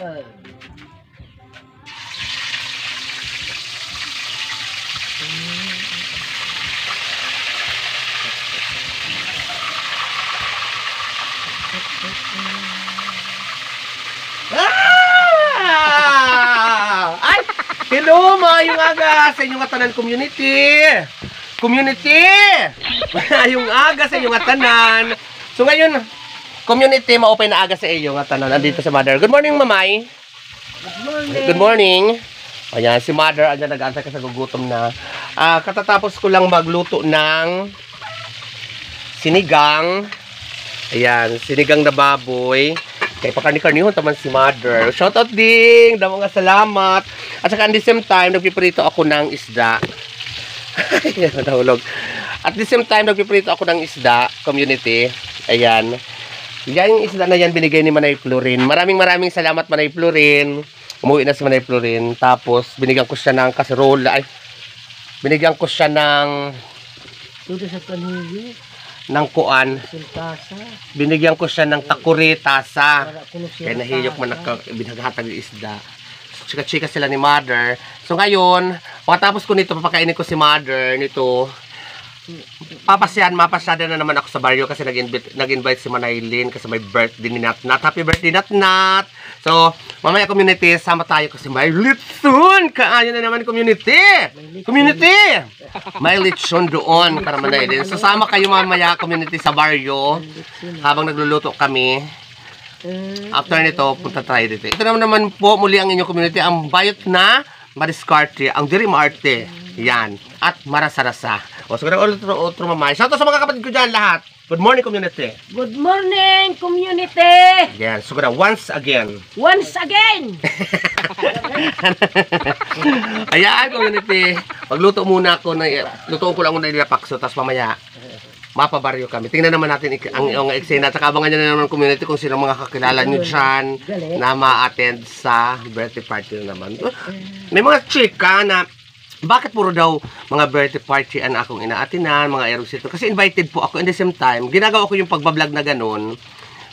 Ay! Hello, maayong aga sa inyong atanan community! Community! Maayong aga sa inyong atanan. So ngayon, community, ma-open na aga sa inyong atanan. Andito si Mother. Good morning, Mamay! Good morning! Good morning! Ayan, si Mother, ayan, nag-aantay kasi gugutom na. Katatapos ko lang magluto ng sinigang. Ayan, sinigang na baboy. Kaya pakarni-karnihon taman si Mother. Shoutout ding! Damo nga salamat. At saka at the same time, nagpiprito ako ng isda. Ayan, nahulog. At the same time, nagpiprito ako ng isda, community. Ayan. Yan yung isda na yan, binigay ni Manay Florin. Maraming salamat, Manay Florin. Umuwi na si Manay Florin. Tapos, binigyan ko siya ng kaserola. Ay, binigyan ko siya ng... Tudo sa kanili. Ng kuan. Siltasa. Binigyan ko siya ng takuri, tasa. Para kuno siya. Kaya nahiyok man binaghatag ng isda. Chika-chika sila ni Mother. So ngayon, pagkatapos ko nito, papakainin ko si Mother nito. Mapasyada na naman ako sa baryo kasi nag-invite si Manaylin kasi may birthday ni Natnat. Happy birthday, Natnat! So, mamaya community, sama tayo kasi may litson! Kaayo na naman community! Community! May litson doon para Manaylin. So, sama kayo mamaya community sa baryo habang nagluluto kami. After nito, punta tayo dito. Ito naman po muli ang inyong community, ang bayot na madiskarte, ang diri maarte. Yan. At marasa-rasa. O, so, otro mamay. Shoutout sa mga kapatid ko dyan lahat. Good morning, community. Good morning, community. Yan. So, once again. Once again. Ayan, community. Magluto muna ako. Lutoon ko lang muna nilapakso. Tapos mamaya, mapabaryo kami. Tingnan naman natin ang eksena. At abangan nyo na naman community kung sino mga kakilala nyo dyan na ma-attend sa birthday party na naman. May mga chika na bakit puro daw mga birthday party ang akong inaatinan, mga erosito. Kasi invited po ako. In the same time, ginagawa ko yung pagbablog na ganun.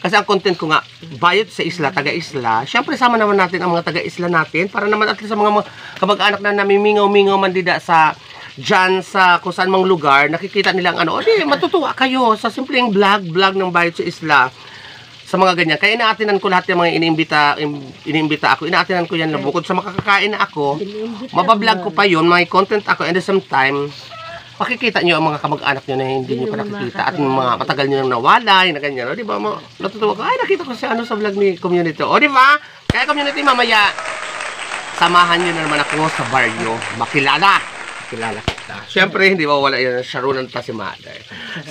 Kasi ang content ko nga, bayot sa isla, taga-isla. Siyempre, sama naman natin ang mga taga-isla natin. Para naman at least sa mga kamag-anak na namimingaw-mingaw man dida sa dyan sa kung saan mang lugar, nakikita nilang ano, di, matutuwa kayo sa simpleng vlog ng bayot sa isla. Sa mga ganyan. Kaya inaatinan ko lahat yung mga iniimbita ako. Inaatinan ko yan na bukod sa makakakain na ako, mabablog ko pa yun, may content ako, and at the same time, makikita nyo ang mga kamag-anak nyo na hindi nyo pa nakikita at mga matagal nyo nang nawalay na ganyan. O, di ba? Natutuwa ko, ay, nakita ko sa ano sa vlog ni community. O, di ba? Kaya community, mamaya, samahan nyo na naman ako sa baryo. Makilala kita. Siyempre, hindi ba wala yun, sharunan pa si Mother.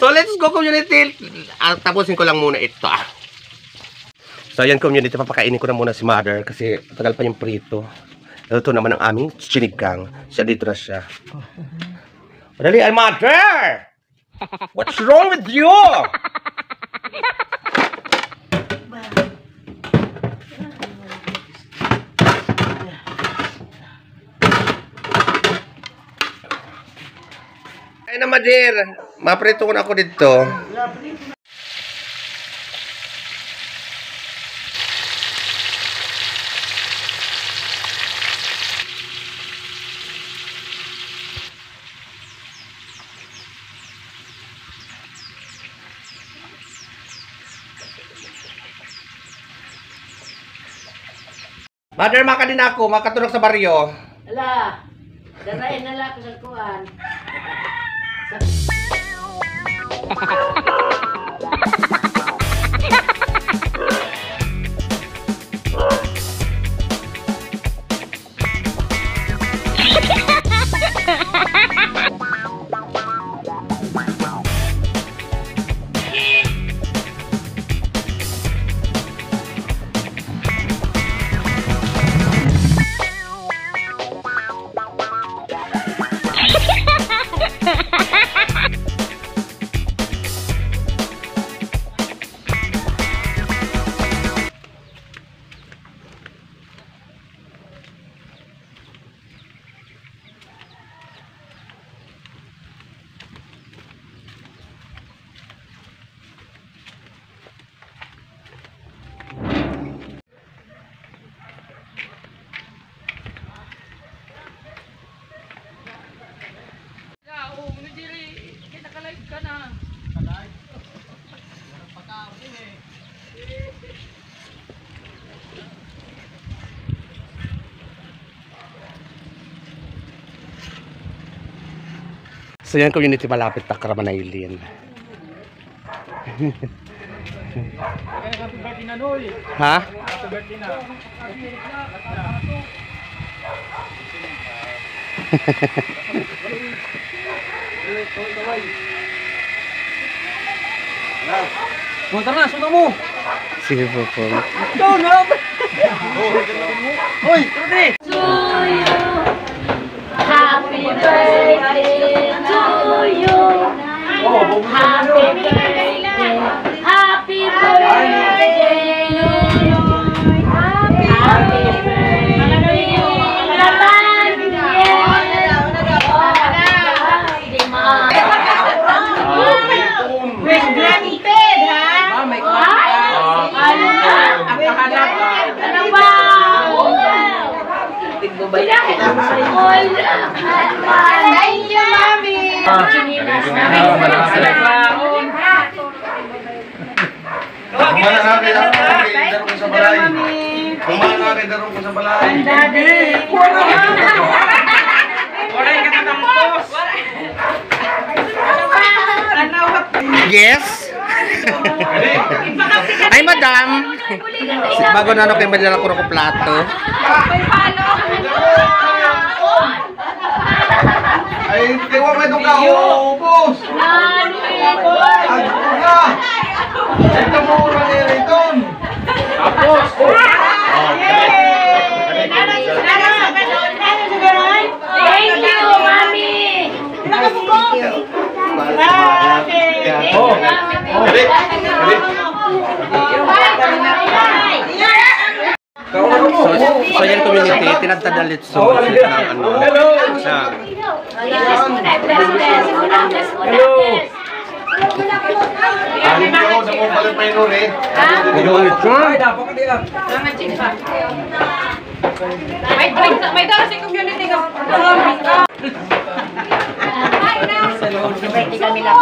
So, let's go community. Tapusin ko lang muna ito. So, ayan community, papakainin ko na muna si Mother kasi tagal pa yung prito. Ito naman ang aming sinigang. Siya dito na siya. Madali, ay Mother! What's wrong with you? Ay na Mother, maprito ko na ako dito. Mother, maka din ako, makatulog sa baryo. Ala, darain na lang sa kuan. So yan community malapit na Karamanaylin. Ha? Punta na, sunod mo. Sige po po. Hoy, tuloy. Happy birthday to you. Happy birthday. Happy birthday. Happy birthday. Laban. With granted, ha? May Ano ba? Thank you, Mami. Yes? Ay, madam. Bago na kayo madala ko ng plato. Ay, tiwa mo itong kaubos. Ito mo maniriton. Tapos. Thank you, Mami. So yan community, tinagtadalit so ng ano. Sa Alin ko, sa mong palit pa yun eh. May dala sa community ka. Birthday kami lang.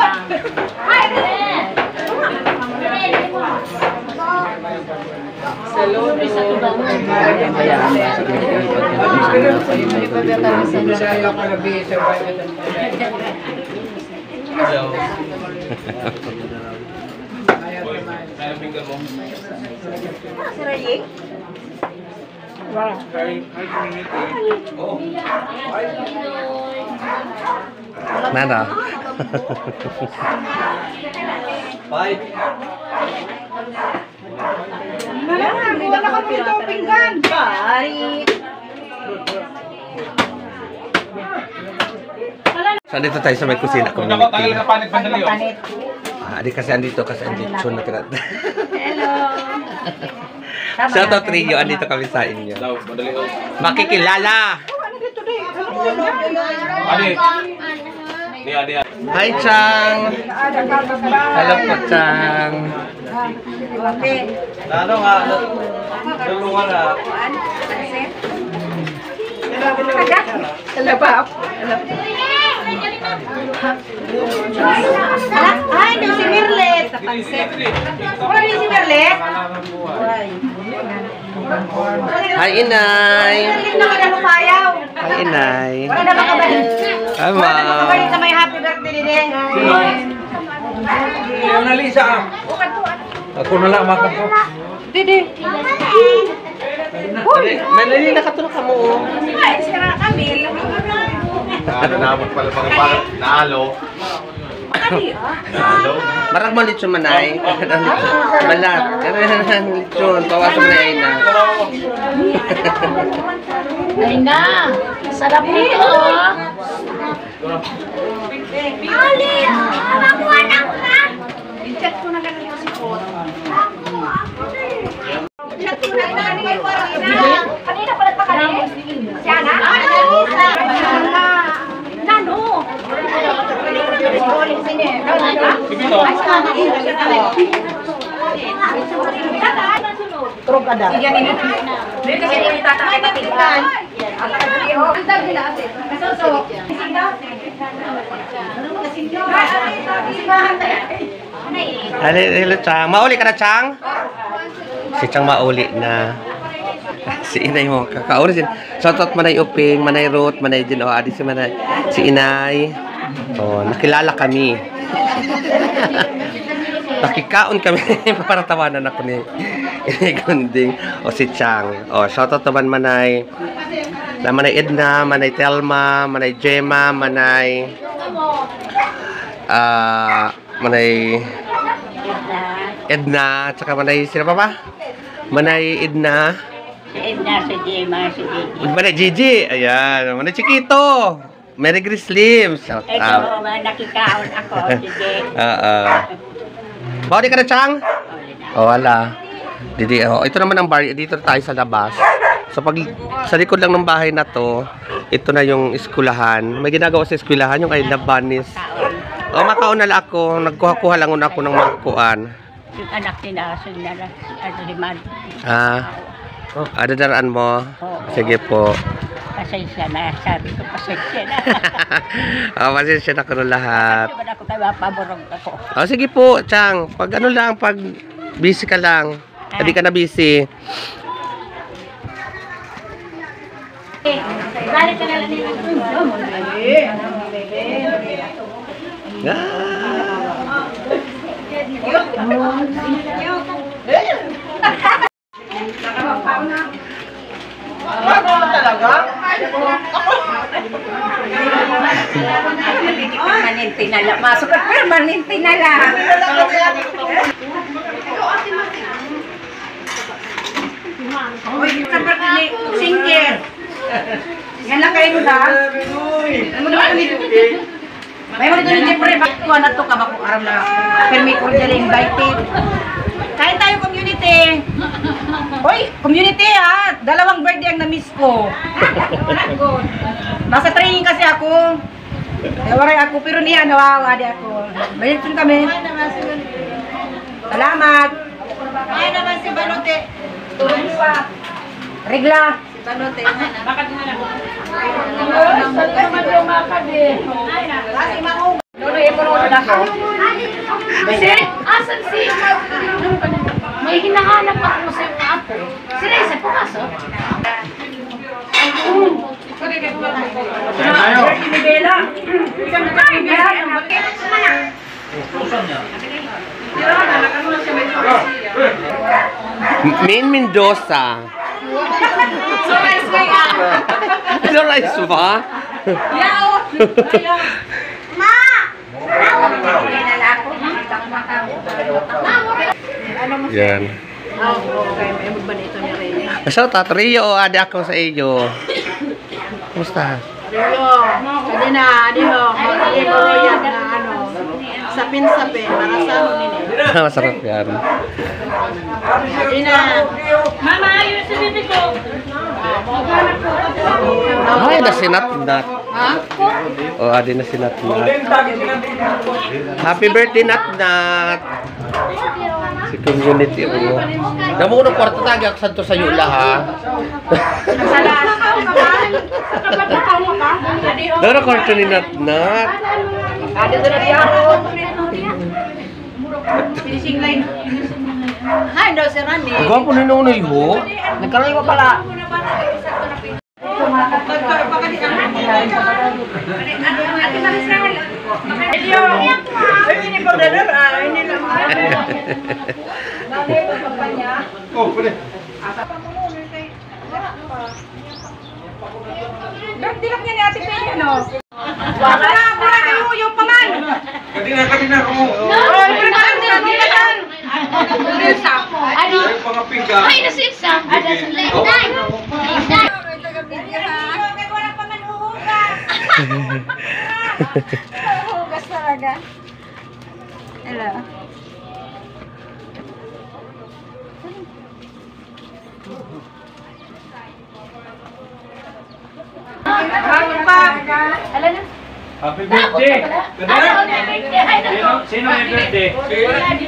Nana. So andito tayo sa may kusina community. Di kasi andito kasi andito na tinat. Hello. Shout out Rio, andito kami sa inyo. Makikilala. Hi Chang. Hello po Chang. Ano nga, tulungan na. Ay, yung si Mirlet. Wala yung si Mirlet? Hi Inay. Mirlet na kagalupayaw. Hi Inay. Wala na makabalik. Ama. Wala na makabalik na may happy birthday din. Yung nalisa. Ako na lang makapo. Didi. Manali nakatulog ka mo. Ay, sira kami. Nabot pala pag naalo. Naalo. Marag mo lechon manay. Malat. Lechon. Pawasan mo na ay na. Ay na. Sarap nito. Alin! Makuha na ko na! I-check ko na ganun yung sipot. Kanina pala pa kanina. Siya na? Nano? Turog ka daw. Sige, nini. Dito kasi yung tatakay na tingnan. Ang dami nila kasi. Kasuso. Hello Chang. Mauli ka na Chang? Si Chang mauli na. Si Inay mo. Kakauna sin. Shoutout Manay Uping, Manay Ruth, Manay Din. O, adi si Manay. Si Inay. Oh, nakilala kami. Nakikaon kami. Para tawanan ako ni Gunding. O si Chang. O, shoutout naman manay. Manay Edna, manay Telma, manay Gemma, manay manay Edna, tsaka manay sino pa ba? Manay Edna. Si Edna, si Gemma, si Gigi. Manay Gigi. Ayan, manay Chiquito. Merry Grislim. Shout Ito, out. nakikaon ako. Sige. Bawali ka na, Chang? Oh, wala. Didi, oh, ito naman ang bar. Dito tayo sa labas. So, pag sa likod lang ng bahay na to, ito na yung eskwelahan. May ginagawa sa eskwelahan, yung I Love Bunnies. O, makaon na lang ako. Nagkuha-kuha lang ako ng mga kuan. Yung anak nila, sinala, Liman. Adadaraan mo? Sige po. Pasensya na, sabi ko, pasensya na. Pasensya na ko ng lahat. Pasensya na ako, kaya paborong ako. Sige po, Chang. Pag ano lang, pag busy ka lang. Hindi ka na busy. Balik ka na lang nila. Permanente na lang. Masuk at permanente na lang. Uy, sabat ni Singer. Yan lang kayo na. Ano naman nito? May mo dito ni Jeffrey. Bakit na to ka ba kung aram na permi cordial invited. Kain tayo community. Hoy, community ha. Dalawang birthday ang na-miss ko. Nasa training kasi ako. Nawaray ako pero niya nawawa di ako. Bayad din kami. Salamat. Ay naman si Banote. Turun pa. Regla. Si Banote. Bakit na lang? Kasi maong. Doon ay puno na ako. Sir, asan si... May hinahanap ako sa yung apo. Sila isa po kaso? Main Mendoza. Rice ba? Ma! Yan. Shout out Rio, adi ako sa iyo. Kumusta? Adi na, adi ho. Adi ko yan na ano. Sapin-sapin, marasahon nini. Masarap yan. Adi na. Mama, ayun sa bibi ko. Ay, nasinat nat. Ha? Oh, adi na sinat nat. Happy birthday nat nat. Si community mo. Damo ko ng kwarto tagi ako santo sa yula ha. Dara kwarto ni nat nat. Adi sa nagiyaro. Finishing line. Hi, daw si Randy. Gwapo ni Nonoy ho. Nagkaroon ko pala. Oh, pwede. Dilak niya ni Ate Pia, no? Wala kayo yung paman. Kanina ko mo. Oy, dilak niya yan. Ano? Yung mga pingga. Ay, nasa isa. Ada sa late. Wala pa man uhugas. Uhugas talaga. Hello. Bago pa. Alam na. Happy birthday! Ano na birthday? Ay, naku. Sino may birthday? Nat.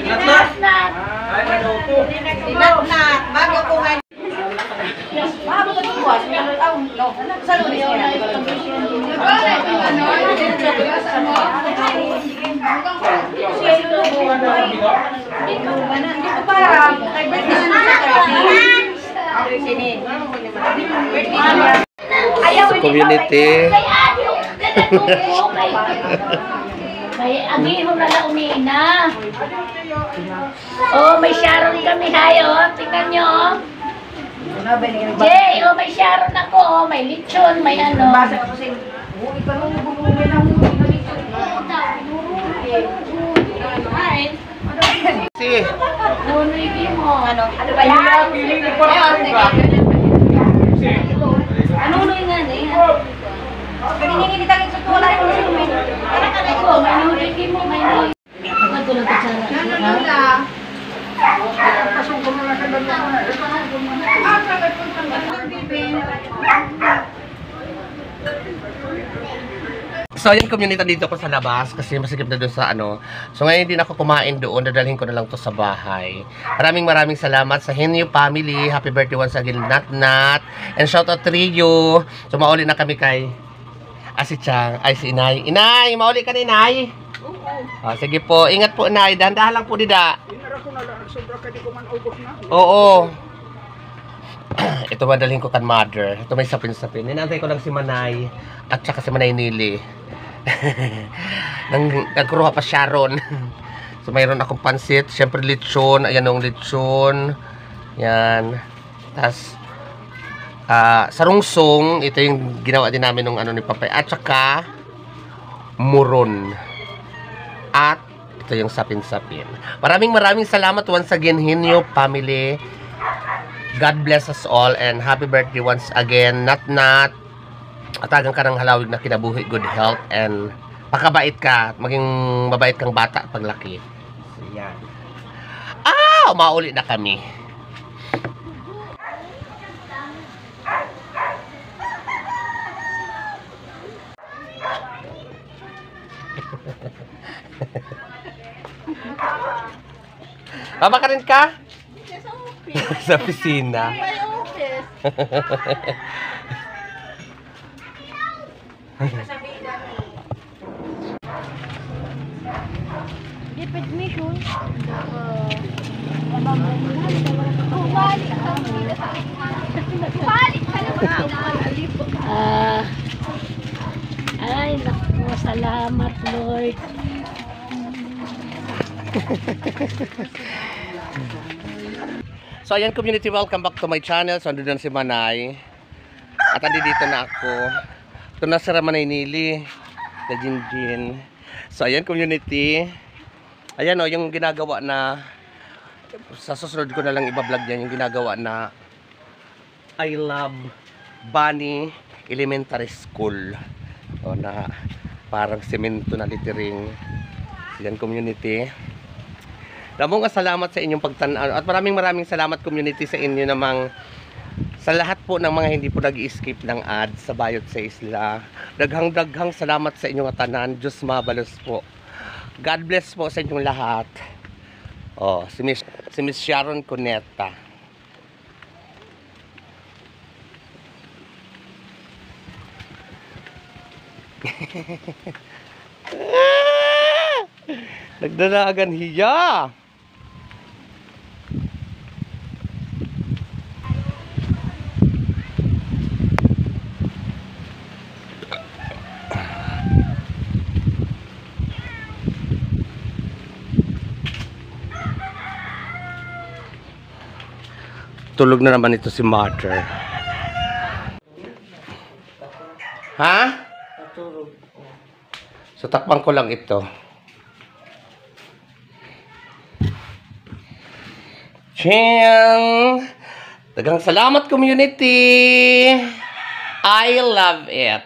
Sinat-nat. Bago ko nga. Bago ka tuwas. Sa lunes niya. Hindi ko pa. Kay birthday na Community. natuko. May agiho na lang umina. Oh, may Sharon kami, hayo. Tingnan nyo, oh. Jay, oh, may Sharon ako, oh. May lechon, may ano. Basa ko kasi, uwi pa nung bumumi ng Si. Nunuigi mo. ano ba yan? Ano nga eh? Pininginitangin sa tuwa lang yung sumi. Ako, may nunuigi mo, may nunuigi. Nagulong ka tsara. So, yung community dito ko sa labas kasi masikip na doon sa ano. So, ngayon hindi na ako kumain doon. Dadalhin ko na lang to sa bahay. Maraming salamat sa Henyo family. Happy birthday once again, Nat. And shout out to Rio. So, mauli na kami kay si Chang. Ay, si Inay. Inay, mauli ka na, Inay. Sige po. Ingat po, Inay. Dahan-dahan lang po, Dida. Oo. Ito madalhin ko kan mother. Ito may sapin-sapin. Ninantay ko lang si Manay. At saka si Manay Nili. Nagkuruha pa Sharon. So mayroon akong pansit. Siyempre lechon. Ayan yung lechon. Yan. Tapos sa rungsong, ito yung ginawa din namin ng ano ni Papay. At saka muron. At ito yung sapin-sapin. Maraming salamat once again, Henyo family. God bless us all and happy birthday once again, Nat. Atagang ka ng halawig na kinabuhi, good health, and pakabait ka, maging mabait kang bata paglaki. So, yan. Mauli na kami. Baba ka rin ka? Sa opisina. May office. Gipit mission. Ay, naku, salamat, Lord. So ayan community, welcome back to my channel. So andun na si Manay. At dito na ako. Ito na si Manay Nili. Na Jinjin. So ayan community. Ayan o, yung ginagawa na, sa susunod ko na lang ibablog yan, yung ginagawa na I Love Bunny Elementary School. O na parang semento na littering. Ayan community. Ramong salamat sa inyong pagtanaw at maraming salamat community sa inyo namang sa lahat po ng mga hindi po nag-i-skip ng ads sa Bayot sa Isla. Daghang salamat sa inyong tanan. Diyos mabalos po. God bless po sa inyong lahat. Si Miss Sharon Cuneta. Nagdanagan hiya. Tulog na naman ito si Mother. Ha? So takpan ko lang ito. Ching! Daghang salamat community! I love it!